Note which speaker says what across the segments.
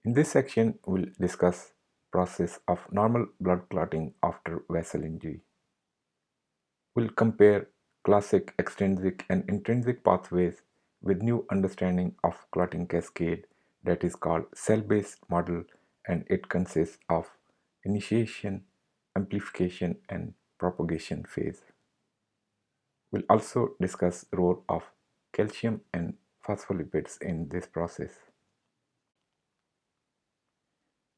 Speaker 1: In this section, we'll discuss process of normal blood clotting after vessel injury. We'll compare classic extrinsic and intrinsic pathways with new understanding of clotting cascade that is called cell-based model, and it consists of initiation, amplification and propagation phase. We'll also discuss role of calcium and phospholipids in this process.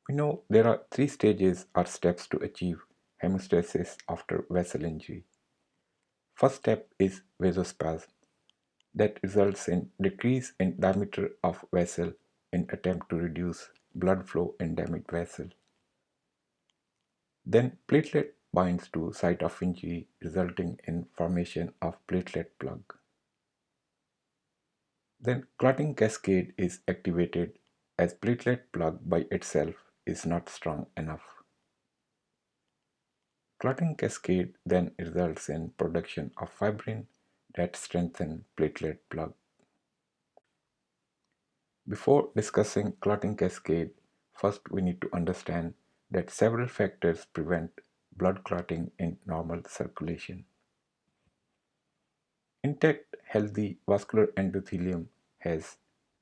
Speaker 1: We know there are three stages or steps to achieve hemostasis after vessel injury. First step is vasospasm that results in decrease in diameter of vessel in attempt to reduce blood flow in damaged vessel. Then platelet binds to site of injury resulting in formation of platelet plug. Then clotting cascade is activated as platelet plug by itself is not strong enough. Clotting cascade then results in production of fibrin that strengthen platelet plug. Before discussing clotting cascade, first we need to understand that several factors prevent blood clotting in normal circulation. Intact, healthy vascular endothelium has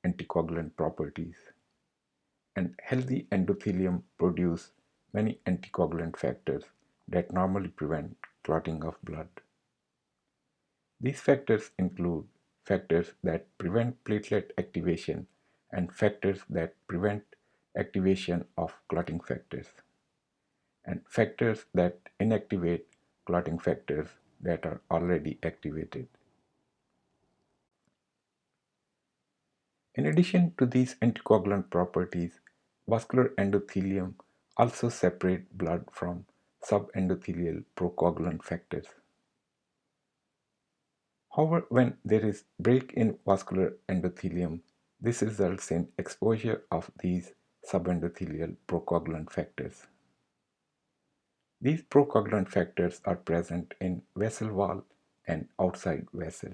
Speaker 1: anticoagulant properties, and healthy endothelium produce many anticoagulant factors that normally prevent clotting of blood. These factors include factors that prevent platelet activation and factors that prevent activation of clotting factors, and factors that inactivate clotting factors that are already activated. In addition to these anticoagulant properties, vascular endothelium also separate blood from subendothelial procoagulant factors. However, when there is break in vascular endothelium, this results in exposure of these subendothelial procoagulant factors. These procoagulant factors are present in vessel wall and outside vessel.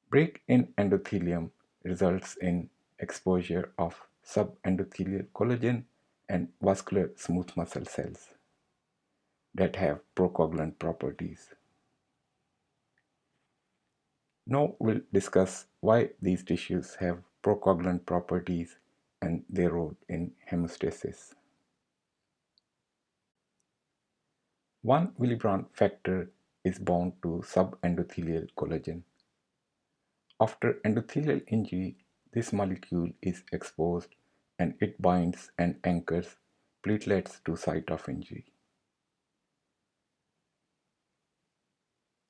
Speaker 1: Break in endothelium results in exposure of subendothelial collagen and vascular smooth muscle cells that have procoagulant properties. Now we'll discuss why these tissues have procoagulant properties and their role in hemostasis. 1 Willebrand factor is bound to subendothelial collagen. After endothelial injury, this molecule is exposed and it binds and anchors platelets to site of injury.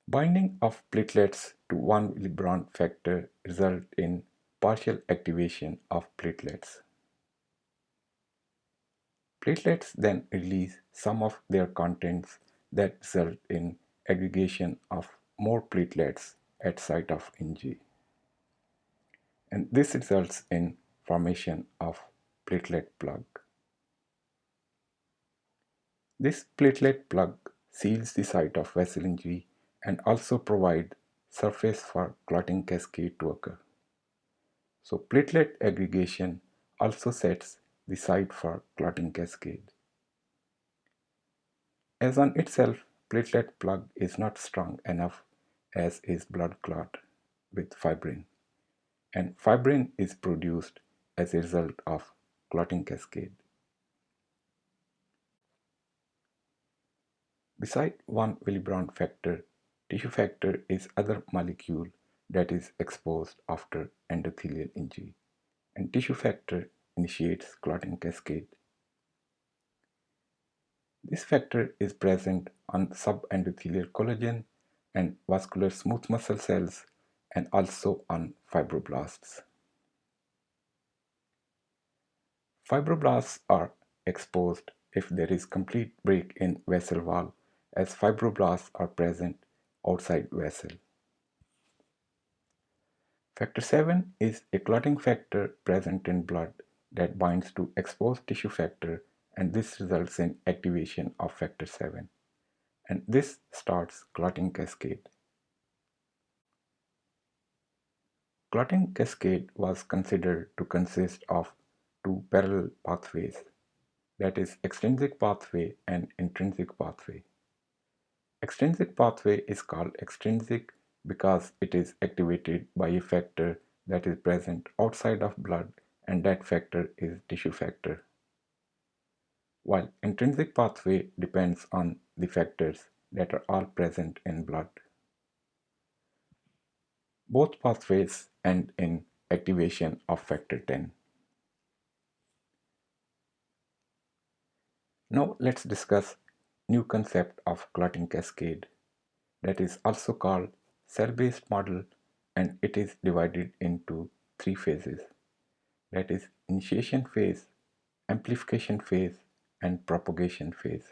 Speaker 1: Binding of platelets to 1 Willebrand factor result in partial activation of platelets. Platelets then release some of their contents that result in aggregation of more platelets at site of injury. And this results in formation of platelet plug. This platelet plug seals the site of vessel injury and also provide surface for clotting cascade to occur. So platelet aggregation also sets the site for clotting cascade. As on itself, platelet plug is not strong enough as is blood clot with fibrin, and fibrin is produced as a result of clotting cascade. Beside 1 Willebrand factor, tissue factor is other molecule that is exposed after endothelial injury, and tissue factor initiates clotting cascade. This factor is present on subendothelial collagen and vascular smooth muscle cells and also on fibroblasts. Fibroblasts are exposed if there is complete break in vessel wall, as fibroblasts are present outside vessel. Factor 7 is a clotting factor present in blood that binds to exposed tissue factor, and this results in activation of factor 7, and this starts clotting cascade. Clotting cascade was considered to consist of two parallel pathways, that is, extrinsic pathway and intrinsic pathway. Extrinsic pathway is called extrinsic because it is activated by a factor that is present outside of blood, and that factor is tissue factor. While intrinsic pathway depends on the factors that are all present in blood. Both pathways end in activation of factor 10. Now let's discuss new concept of clotting cascade, that is also called cell-based model, and it is divided into three phases, that is initiation phase, amplification phase, and propagation phase.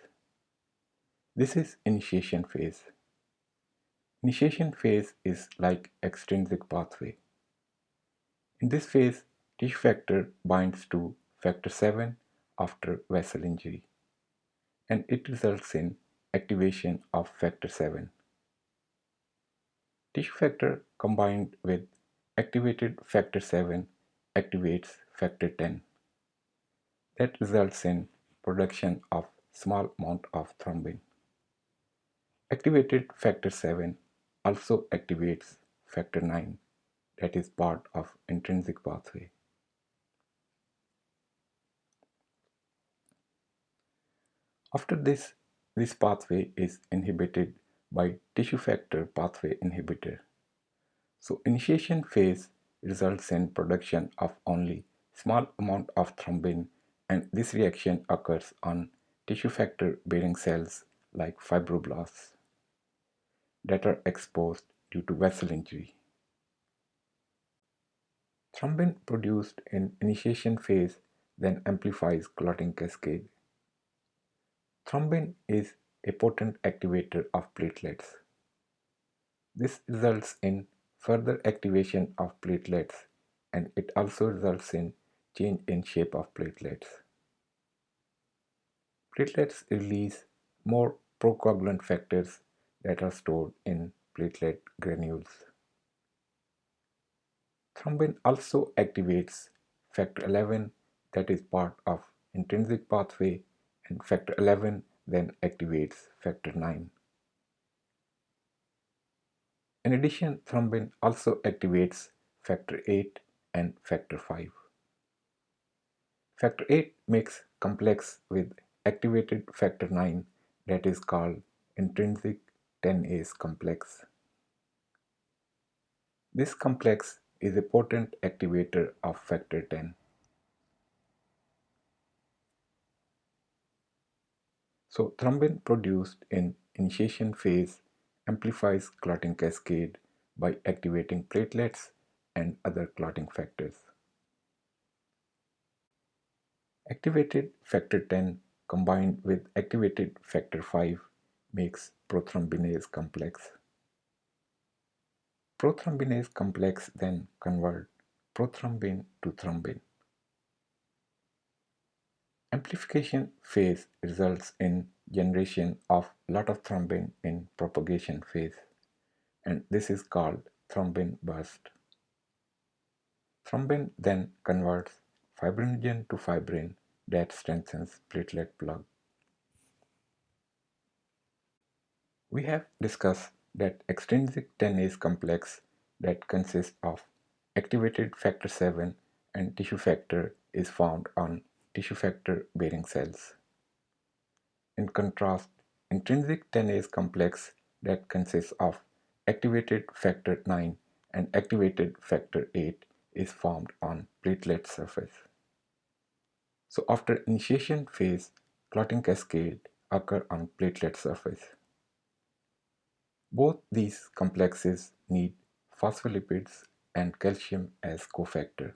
Speaker 1: This is initiation phase. Initiation phase is like extrinsic pathway. In this phase, tissue factor binds to factor 7 after vessel injury, and it results in activation of factor 7. Tissue factor combined with activated factor 7 activates factor 10. That results in production of small amount of thrombin. Activated factor 7 also activates factor 9, that is part of intrinsic pathway. After this pathway is inhibited by tissue factor pathway inhibitor. So initiation phase results in production of only small amount of thrombin, and this reaction occurs on tissue factor bearing cells like fibroblasts that are exposed due to vessel injury. Thrombin produced in initiation phase then amplifies clotting cascade. Thrombin is a potent activator of platelets. This results in further activation of platelets, and it also results in change in shape of platelets. Platelets release more procoagulant factors that are stored in platelet granules. Thrombin also activates factor 11, that is part of intrinsic pathway, and factor 11 then activates factor 9. In addition, thrombin also activates factor 8 and factor 5. Factor 8 makes complex with activated factor 9 that is called intrinsic Tenase complex. This complex is a potent activator of factor 10. So thrombin produced in initiation phase amplifies clotting cascade by activating platelets and other clotting factors. Activated factor 10 combined with activated factor 5 makes prothrombinase complex. Prothrombinase complex then convert prothrombin to thrombin. Amplification phase results in generation of lot of thrombin in propagation phase, and this is called thrombin burst. Thrombin then converts fibrinogen to fibrin that strengthens platelet plug. We have discussed that extrinsic Tenase complex that consists of activated factor 7 and tissue factor is found on tissue factor bearing cells. In contrast, intrinsic Tenase complex that consists of activated factor 9 and activated factor 8 is formed on platelet surface. So after initiation phase, clotting cascade occur on platelet surface. Both these complexes need phospholipids and calcium as cofactor.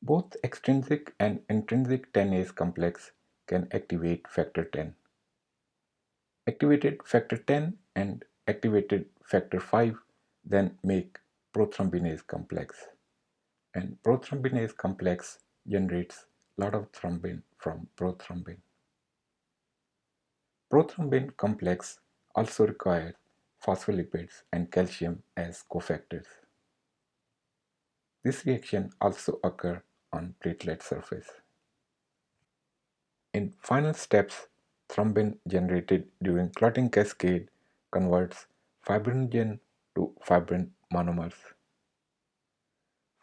Speaker 1: Both extrinsic and intrinsic Tenase complex can activate factor 10. Activated factor 10 and activated factor 5 then make prothrombinase complex, and prothrombinase complex generates a lot of thrombin from prothrombin. Prothrombin complex also requires phospholipids and calcium as cofactors. This reaction also occurs on platelet surface. In final steps, thrombin generated during clotting cascade converts fibrinogen to fibrin monomers.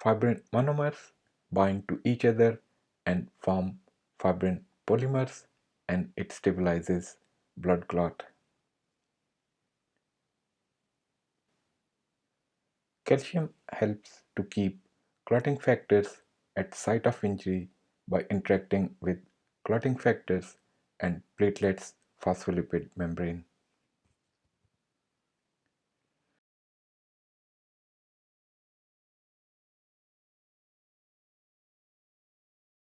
Speaker 1: Fibrin monomers bind to each other and form fibrin polymers, and it stabilizes blood clot. Calcium helps to keep clotting factors at site of injury by interacting with clotting factors and platelets phospholipid membrane.